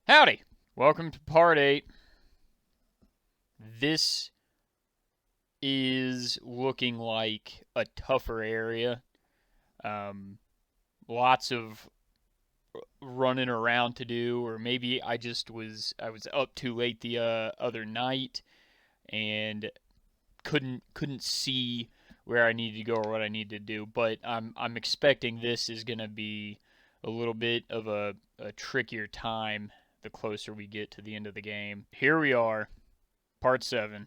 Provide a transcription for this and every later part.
Howdy! Welcome to part 8. This is looking like a tougher area. Lots of running around to do, or maybe I was up too late the other night and couldn't see where I needed to go or what I needed to do. But I'm expecting this is gonna be a little bit of a trickier time the closer we get to the end of the game. Here we are, part 7.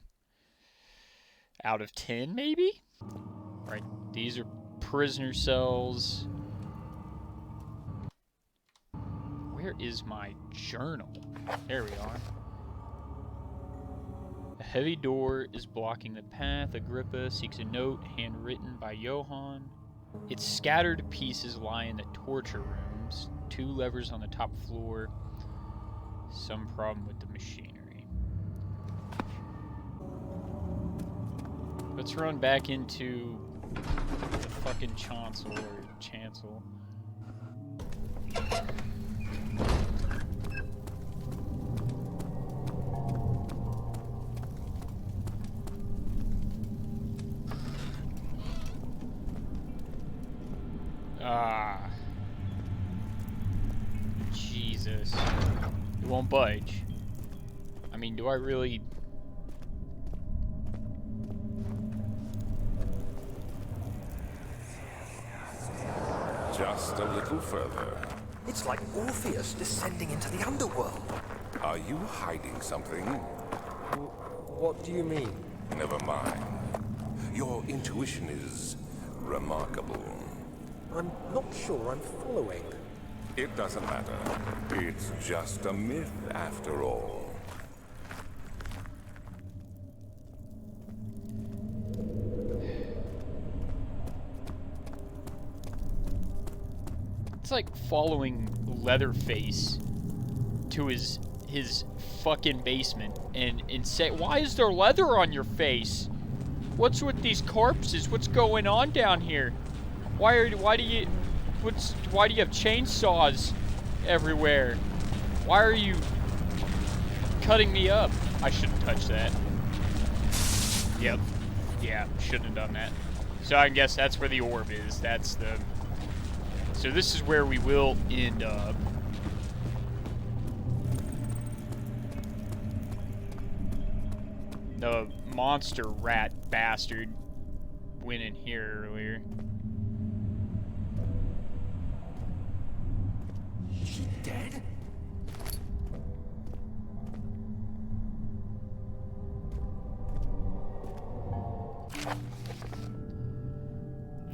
Out of 10, maybe? Right, these are prisoner cells. Where is my journal? There we are. A heavy door is blocking the path. Agrippa seeks a note handwritten by Johann. Its scattered pieces lie in the torture rooms. 2 levers on the top floor. Some problem with the machinery. Let's run back into the fucking chancel or chancel. Ah. Jesus. It won't budge. I mean, do I really... Just a little further. It's like Orpheus descending into the underworld. Are you hiding something? What do you mean? Never mind. Your intuition is remarkable. I'm not sure I'm following. It doesn't matter. It's just a myth after all. It's like following Leatherface to his fucking basement and say, why is there leather on your face? What's with these corpses? What's going on down here? Why do you have chainsaws everywhere? Why are you cutting me up? I shouldn't touch that. Yep. Yeah, shouldn't have done that. So I guess that's where the orb is. So this is where we will end up. The monster rat bastard went in here earlier. Is she dead?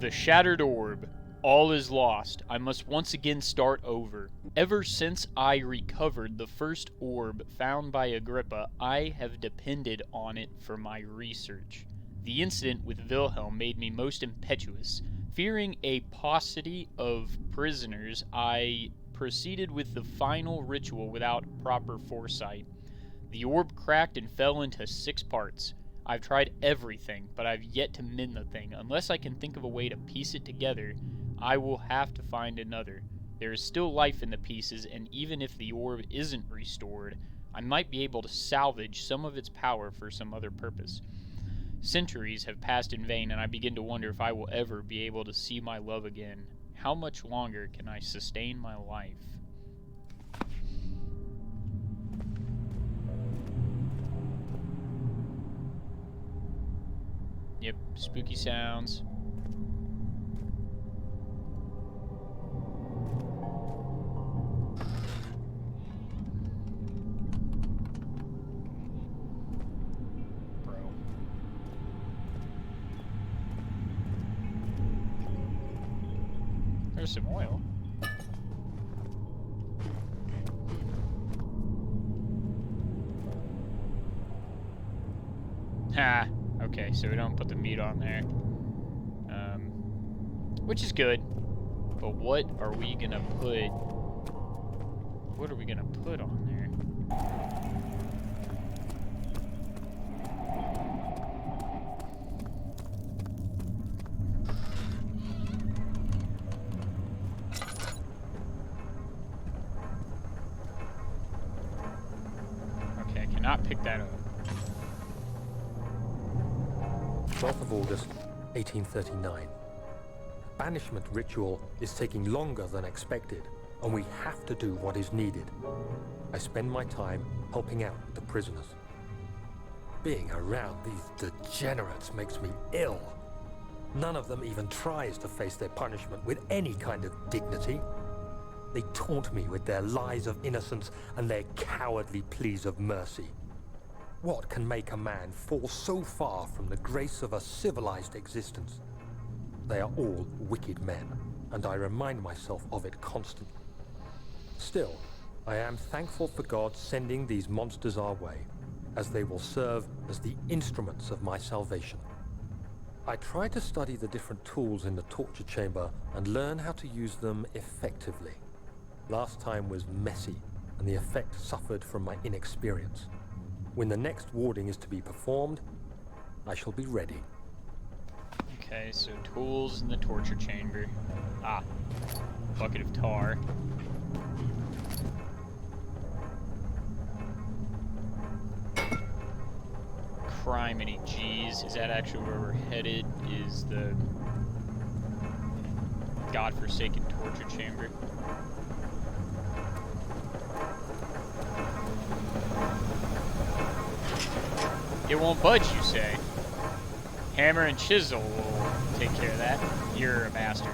The shattered orb. All is lost. I must once again start over. Ever since I recovered the first orb found by Agrippa, I have depended on it for my research. The incident with Wilhelm made me most impetuous. Fearing a paucity of prisoners, I proceeded with the final ritual without proper foresight. The orb cracked and fell into 6 parts. I've tried everything, but I've yet to mend the thing. Unless I can think of a way to piece it together, I will have to find another. There is still life in the pieces, and even if the orb isn't restored, I might be able to salvage some of its power for some other purpose. Centuries have passed in vain, and I begin to wonder if I will ever be able to see my love again. How much longer can I sustain my life? Yep, spooky sounds. There's some oil. Ha! Okay, so we don't put the meat on there. Which is good. But what are we gonna put... What are we gonna put on there? not pick that up. 12th of August, 1839. Banishment ritual is taking longer than expected, and we have to do what is needed. I spend my time helping out the prisoners. Being around these degenerates makes me ill. None of them even tries to face their punishment with any kind of dignity. They taunt me with their lies of innocence and their cowardly pleas of mercy. What can make a man fall so far from the grace of a civilized existence? They are all wicked men, and I remind myself of it constantly. Still, I am thankful for God sending these monsters our way, as they will serve as the instruments of my salvation. I try to study the different tools in the torture chamber and learn how to use them effectively. Last time was messy, and the effect suffered from my inexperience. When the next warding is to be performed, I shall be ready. Okay, so tools in the torture chamber. Ah, bucket of tar. Criminy G's. Is that actually where we're headed? Is the godforsaken torture chamber? It won't budge, you say? Hammer and chisel will take care of that. You're a master.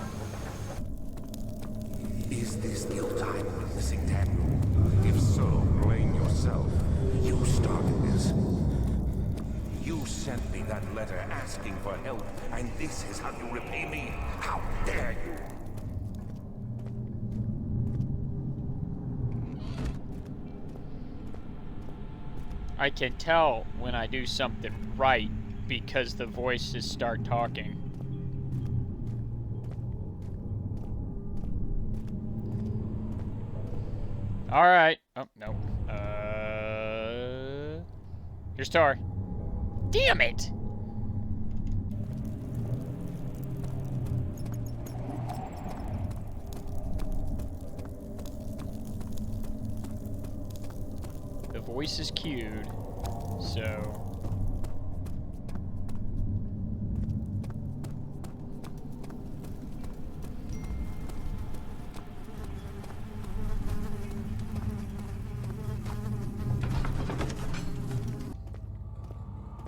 Is this your time witnessing, Daniel? If so, blame yourself. You started this. You sent me that letter asking for help, and this is how you repay me? How dare you! I can tell when I do something right because the voices start talking. Alright. Oh, no. Here's tar. Damn it! The voice is cued, so...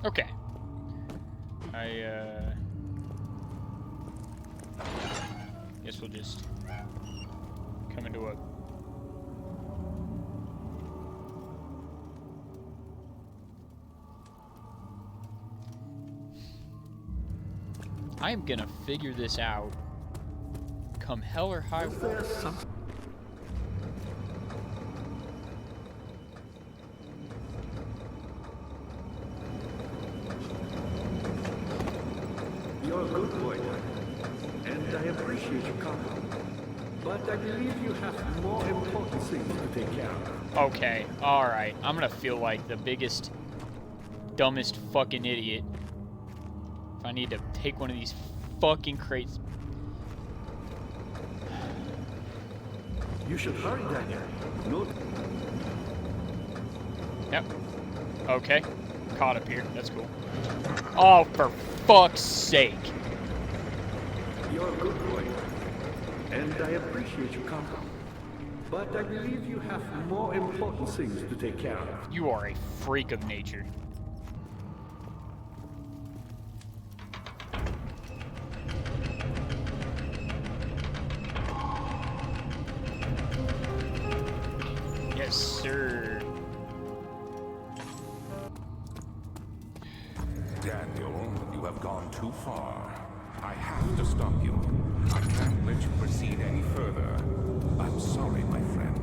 Okay. Guess we'll just come into a... I am gonna figure this out. Come hell or high water. You're a good boy, and I appreciate your comment. But I believe you have more important things to take care of. Okay, alright. I'm gonna feel like the biggest, dumbest fucking idiot if I need to take one of these fucking crates. You should hurry, Daniel. No. Yep. Okay. Caught up here. That's cool. Oh, for fuck's sake. You're a good boy, and I appreciate your comment. But I believe you have more important things to take care of. You are a freak of nature. Yes, sir. Daniel, you have gone too far. I have to stop you. I can't let you proceed any further. I'm sorry, my friend.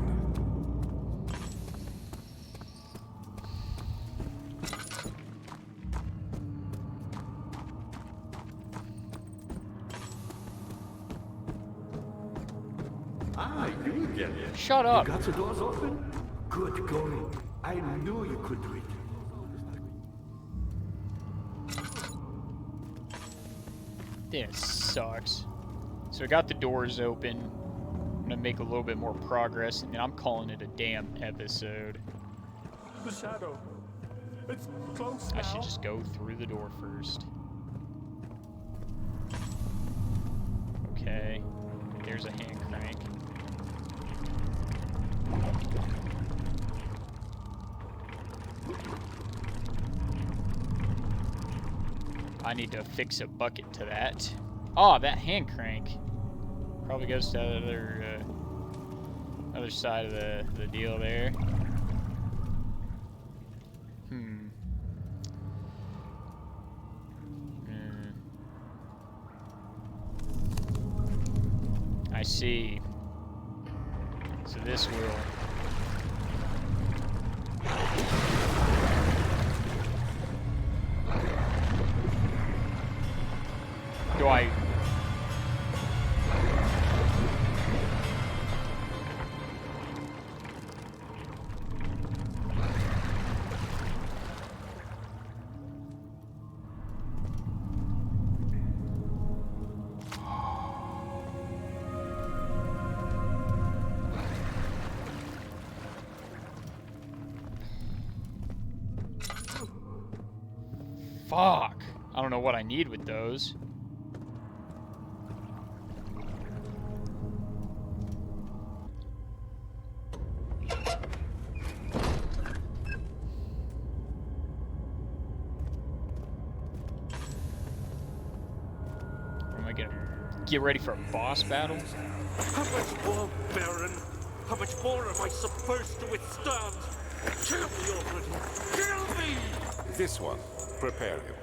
Ah, you again. Shut You up. got the doors open? Good going. I knew you could do it. This sucks. So I got the doors open. I'm gonna make a little bit more progress, and then I'm calling it a damn episode. The shadow. It's close I now. should just go through the door first. Okay. There's a hand crank. I need to fix a bucket to that. Oh, that hand crank probably goes to the other side of the deal there. I see. So this will... Do I... Fuck! I don't know what I need with those. What am I gonna get ready for a boss battle? How much more, Baron? How much more am I supposed to withstand? Kill me already! Kill me! This one. Prepare him.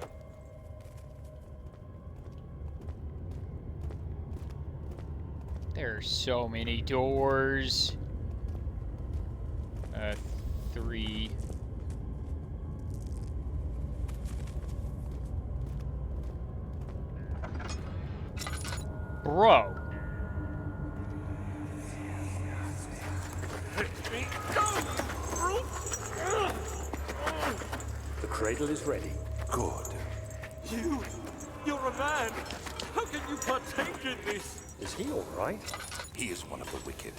There are so many doors. 3. Bro. Let me go, you brute! The cradle is ready. Good. You're a man! How can you partake in this? Is he all right? He is one of the wicked.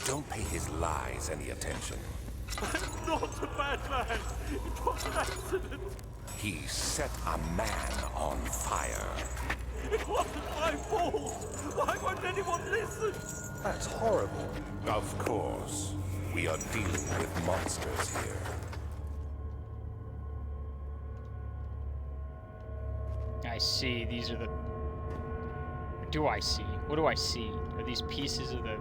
Don't pay his lies any attention. I'm not a bad man! It was an accident! He set a man on fire. It wasn't my fault! Why won't anyone listen? That's horrible. Of course. We are dealing with monsters here. I see. These are the... Or do I see? What do I see? Are these pieces of the...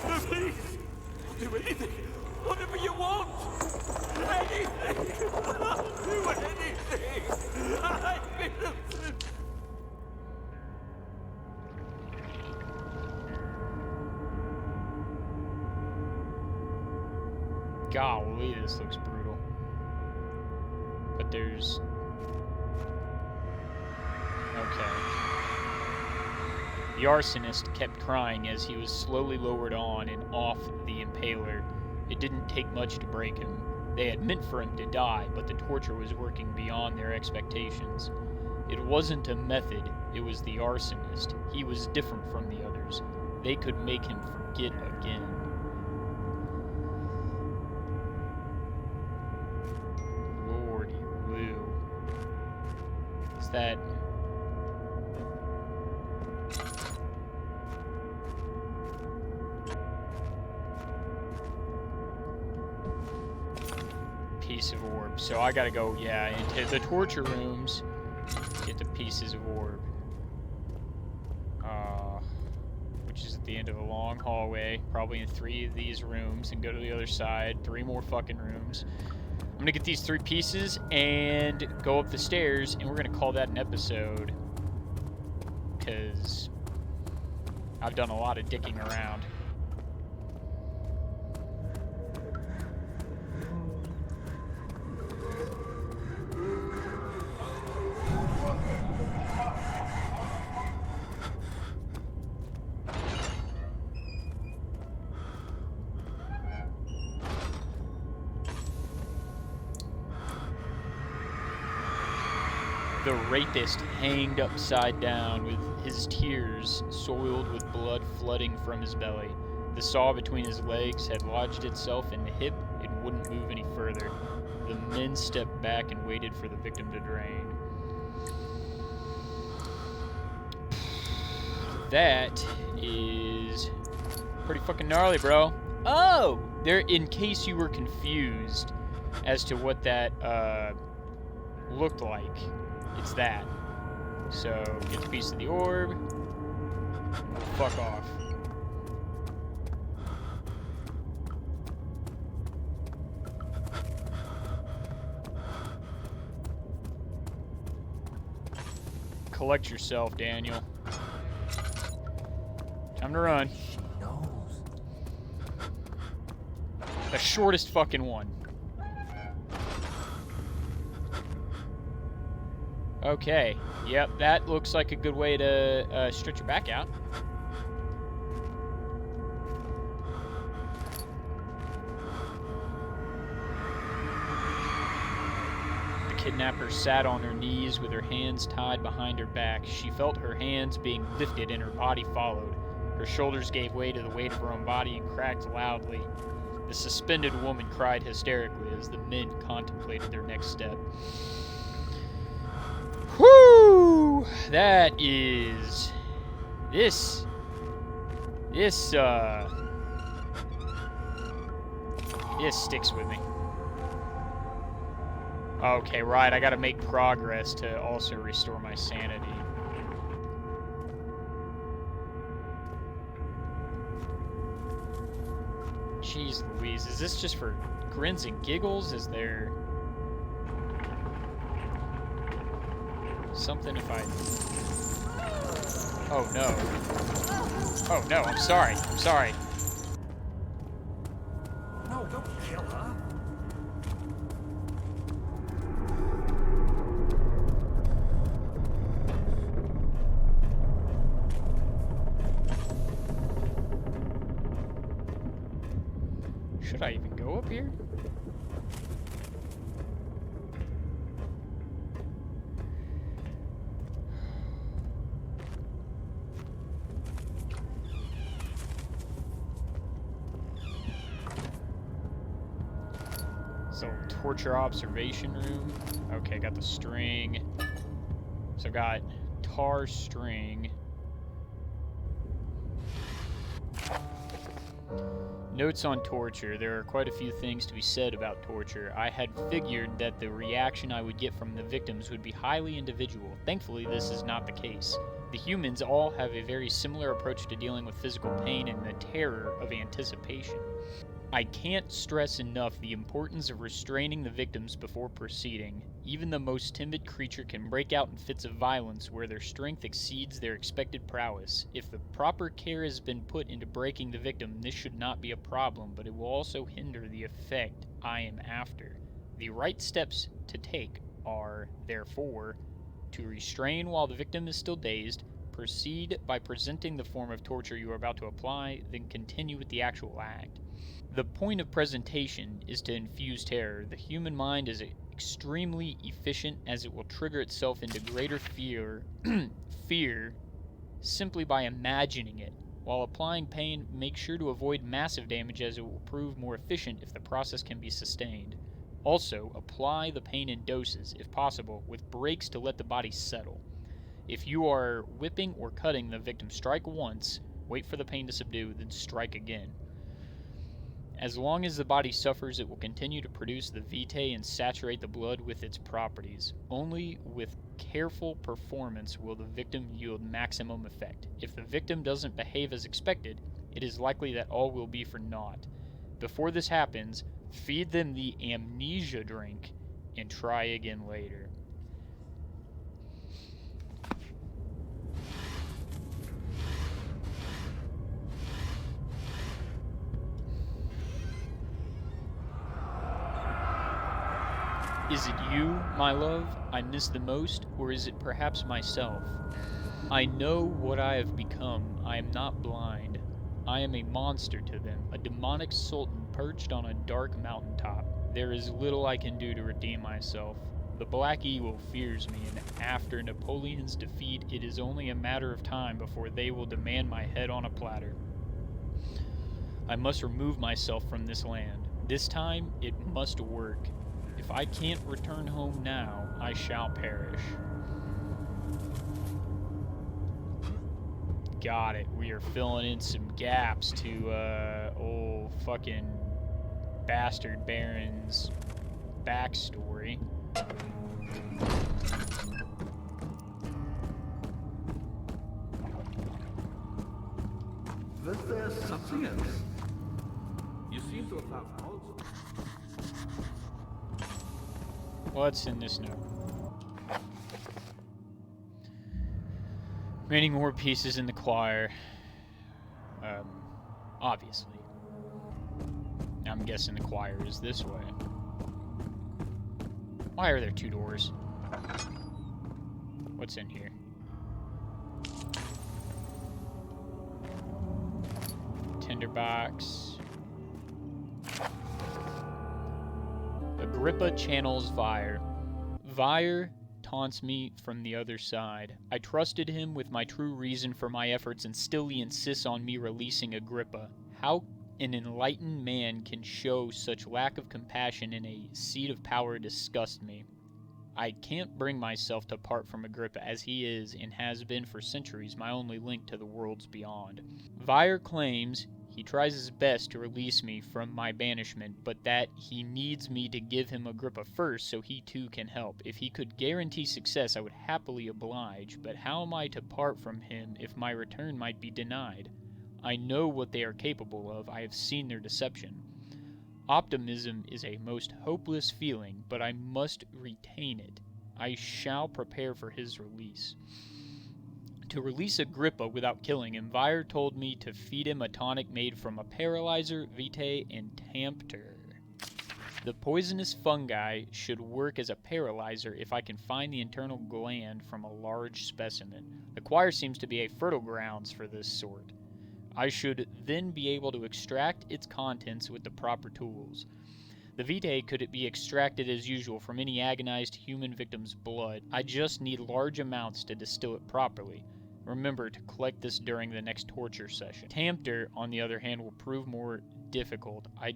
No, please! I'll do anything! Whatever you want! Anything! I'll do anything! I'm innocent! Golly, this looks brutal. But there's... Okay. The arsonist kept crying as he was slowly lowered on and off the impaler. It didn't take much to break him. They had meant for him to die, but the torture was working beyond their expectations. It wasn't a method, it was the arsonist. He was different from the others. They could make him forget again. Lordy Lou. Is that... piece of orb. So I gotta go, yeah, into the torture rooms, get the pieces of orb. Which is at the end of a long hallway, probably in 3 of these rooms, and go to the other side, 3 more fucking rooms. I'm gonna get these 3 pieces and go up the stairs, and we're gonna call that an episode. Because I've done a lot of dicking around. The rapist hanged upside down with his tears soiled with blood flooding from his belly. The saw between his legs had lodged itself in the hip and wouldn't move further. The men stepped back and waited for the victim to drain. That is pretty fucking gnarly, bro. Oh! There, in case you were confused as to what that looked like, it's that. So, get the piece of the orb. Fuck off. Collect yourself, Daniel. Time to run. She knows. The shortest fucking one. Okay. Yep, that looks like a good way to stretch your back out. The kidnapper sat on her knees with her hands tied behind her back. She felt her hands being lifted and her body followed. Her shoulders gave way to the weight of her own body and cracked loudly. The suspended woman cried hysterically as the men contemplated their next step. Whoo! That is... This sticks with me. Okay, right, I gotta make progress to also restore my sanity. Jeez Louise, is this just for grins and giggles? Is there something if I... Oh no. Oh no, I'm sorry. I'm sorry. No, don't kill her. Should I even go up here? So, torture observation room. Okay, got the string. So, got tar string. Notes on torture. There are quite a few things to be said about torture. I had figured that the reaction I would get from the victims would be highly individual. Thankfully, this is not the case. The humans all have a very similar approach to dealing with physical pain and the terror of anticipation. I can't stress enough the importance of restraining the victims before proceeding. Even the most timid creature can break out in fits of violence where their strength exceeds their expected prowess. If the proper care has been put into breaking the victim, this should not be a problem, but it will also hinder the effect I am after. The right steps to take are, therefore, to restrain while the victim is still dazed, proceed by presenting the form of torture you are about to apply, then continue with the actual act. The point of presentation is to infuse terror. The human mind is extremely efficient as it will trigger itself into greater fear simply by imagining it. While applying pain, make sure to avoid massive damage as it will prove more efficient if the process can be sustained. Also, apply the pain in doses, if possible, with breaks to let the body settle. If you are whipping or cutting the victim, strike once, wait for the pain to subdue, then strike again. As long as the body suffers, it will continue to produce the vitae and saturate the blood with its properties. Only with careful performance will the victim yield maximum effect. If the victim doesn't behave as expected, it is likely that all will be for naught. Before this happens, feed them the amnesia drink and try again later. Is it you, my love, I miss the most, or is it perhaps myself? I know what I have become. I am not blind. I am a monster to them, a demonic sultan perched on a dark mountaintop. There is little I can do to redeem myself. The Black Eagle fears me, and after Napoleon's defeat, it is only a matter of time before they will demand my head on a platter. I must remove myself from this land. This time, it must work. If I can't return home now, I shall perish. Got it. We are filling in some gaps to, old fucking bastard Baron's backstory. But there's something else. You seem to have found also. What's in this note? Remaining more pieces in the choir. Obviously. I'm guessing the choir is this way. Why are there two doors? What's in here? Tinderbox. Agrippa channels Vire. Vire taunts me from the other side. I trusted him with my true reason for my efforts, and still he insists on me releasing Agrippa. How an enlightened man can show such lack of compassion in a seat of power disgusts me. I can't bring myself to part from Agrippa, as he is, and has been for centuries, my only link to the worlds beyond. Vire claims he tries his best to release me from my banishment, but that he needs me to give him Agrippa first so he too can help. If he could guarantee success, I would happily oblige, but how am I to part from him if my return might be denied? I know what they are capable of. I have seen their deception. Optimism is a most hopeless feeling, but I must retain it. I shall prepare for his release. To release Agrippa without killing him, Vire told me to feed him a tonic made from a paralyzer, vitae, and Tampter. The poisonous fungi should work as a paralyzer if I can find the internal gland from a large specimen. The choir seems to be a fertile grounds for this sort. I should then be able to extract its contents with the proper tools. The vitae could be extracted as usual from any agonized human victim's blood. I just need large amounts to distill it properly. Remember to collect this during the next torture session. Tampter, on the other hand, will prove more difficult. I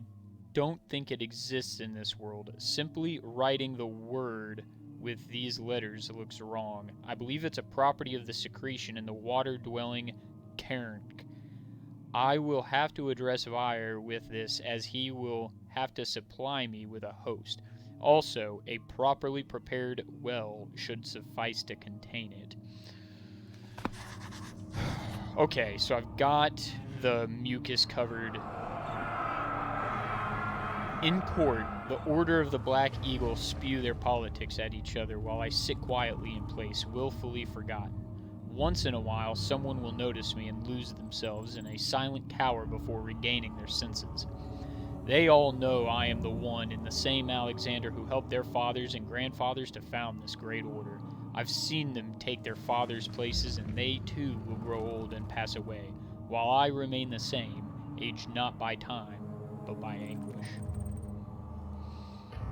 don't think it exists in this world. Simply writing the word with these letters looks wrong. I believe it's a property of the secretion in the water-dwelling Kernk. I will have to address Vire with this, as he will have to supply me with a host. Also, a properly prepared well should suffice to contain it. Okay, so I've got the mucus covered. In court, the Order of the Black Eagle spew their politics at each other while I sit quietly in place, willfully forgotten. Once in a while, someone will notice me and lose themselves in a silent cower before regaining their senses. They all know I am the one and the same Alexander who helped their fathers and grandfathers to found this great order. I've seen them take their fathers' places, and they too will grow old and pass away, while I remain the same, aged not by time, but by anguish.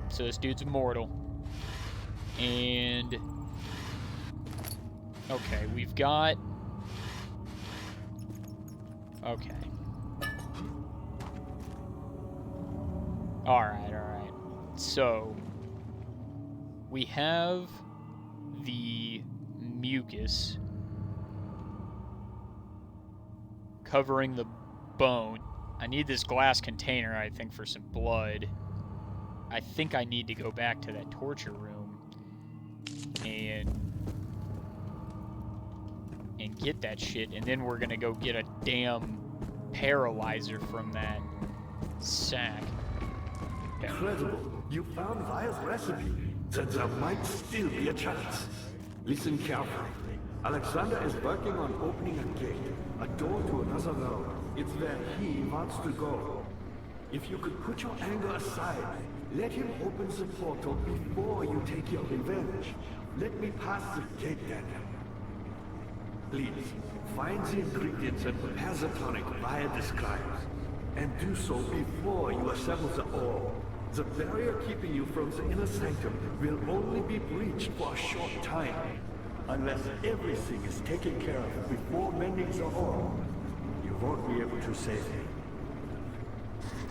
So this dude's immortal. And okay, we've got... Okay. Alright. So, we have the mucus covering the bone. I need this glass container, I think, for some blood. I think I need to go back to that torture room and get that shit, and then we're gonna go get a damn paralyzer from that sack. Okay. Incredible. You found Vire's recipe. Then there might still be a chance. Listen carefully. Alexander is working on opening a gate, a door to another realm. It's where he wants to go. If you could put your anger aside, let him open the portal before you take your revenge. Let me pass the gate then. Please, find the ingredients and prepare the tonic Vire describes. And do so before you assemble the ore. The barrier keeping you from the inner sanctum will only be breached for a short time. Unless everything is taken care of before mending the ore, you won't be able to save him.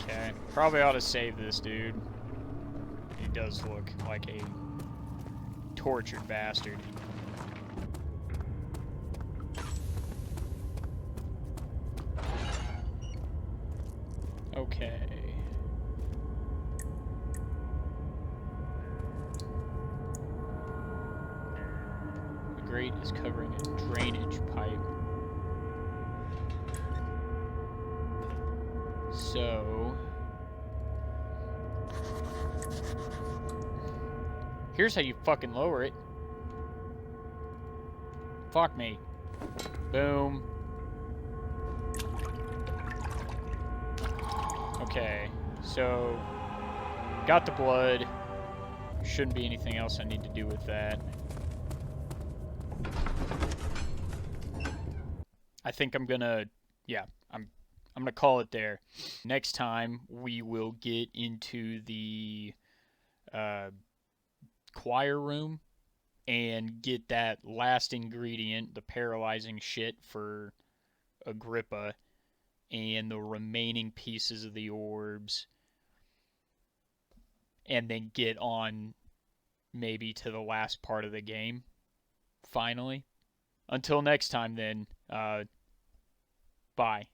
Okay, probably ought to save this dude. He does look like a tortured bastard. Okay. The grate is covering a drainage pipe. So... here's how you fucking lower it. Fuck me. Boom. Okay, so got the blood. Shouldn't be anything else I need to do with that. I think I'm gonna, yeah, I'm gonna call it there. Next time we will get into the choir room and get that last ingredient, the paralyzing shit for Agrippa, and the remaining pieces of the orbs, and then get on maybe to the last part of the game, finally. Until next time then, bye.